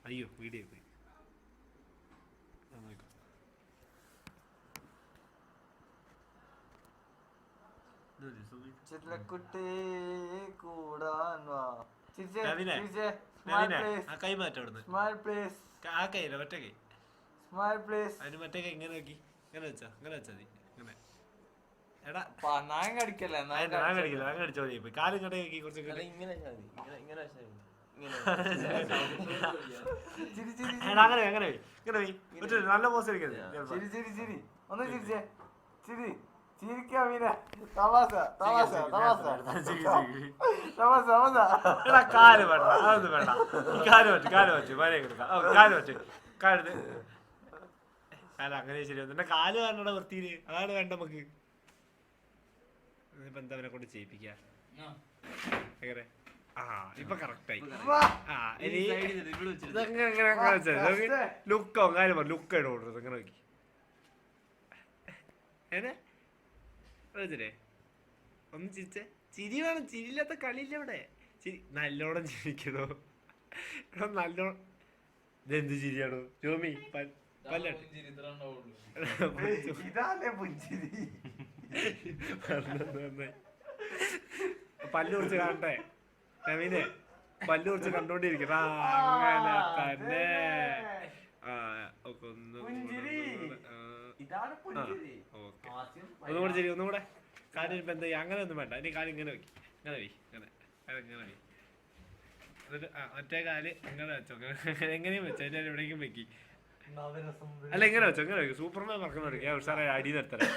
അയ്യോ വീഡിയോ പോയി. കൈ മാറ്റം ആ കൈയില്ല മറ്റേ കൈ. അതിന് മറ്റേ കൈ ഇങ്ങനെ നോക്കി ഇങ്ങനെ വെച്ചാ ഇങ്ങനെ വെച്ചാ മതി. ഇങ്ങനെ എടാ കടിക്കില്ല അങ്ങനെ അടിച്ചോ പോയി. കാലും കട നോക്കി കുറച്ച് അങ്ങനെ അങ്ങനെ ഇങ്ങനെ പോയി നല്ല പോസ് എടുക്കുന്നത്. കാല് വേണ്ട അതൊന്നും വേണ്ട. കാല് പറ്റും വരെ കൊടുക്കാം. കാല് പറ്റും കാല് കാല അങ്ങനെ ശരിയാവും. എന്റെ കാല് വേണ്ട വൃത്തിയില് അതാണ് വേണ്ട നമുക്ക്. ഇപ്പൊ എന്താ അവനെ കൊണ്ട് ചെയ്യിപ്പിക്ക എങ്ങനെ? ആ ഇപ്പൊ കറക്റ്റായി. ലുക്കോ കാര്യം പറഞ്ഞു ലുക്കായിട്ട് ഓടുന്നത് ഇങ്ങനെ നോക്കി ഏനെ ഒന്ന് ചിരിച്ചേ. ചിരി വേണം. ചിരിയില്ലാത്ത കളിയില്ല ഇവിടെ. ചിരി നല്ലോണം ചിരിക്കണോ നല്ലോണം. ഇതെന്ത് ചിരിയാണോ ജോമി? പല്ല് കുറിച്ച് കാണട്ടെ നവീനെ. പല്ല് കുറിച്ച് കണ്ടോണ്ടിരിക്കണ അങ്ങനെ തന്നെ. ഒന്നുകൂടെ ശരി ഒന്നുകൂടെ. കാര്യം ഇപ്പൊ എന്താ അങ്ങനെ ഒന്നും വേണ്ട. ഇനി കാര്യം ഇങ്ങനെ വെക്കി ഇങ്ങനെ വി ഇങ്ങനെ ഇങ്ങനെ വി. എന്നിട്ട് മറ്റേ കാല് ഇങ്ങനെ വെച്ചോ. എങ്ങനെയും വെച്ചോ. അതിന്റെ എവിടേക്കും വെക്കി. അല്ല ഇങ്ങനെ വെച്ചോ ഇങ്ങനെ വെക്കും. സൂപ്പർമാൻ മറക്കുന്ന ഉഷാറായി അടി നിർത്തണം.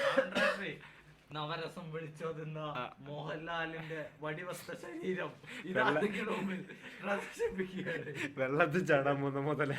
നവരസം വിളിച്ചോതുന്ന മോഹൻലാലിന്റെ വടിവസ്ത്ര ശരീരം വെള്ളത്തിൽ ചാടാൻ പോകുന്ന മുതല.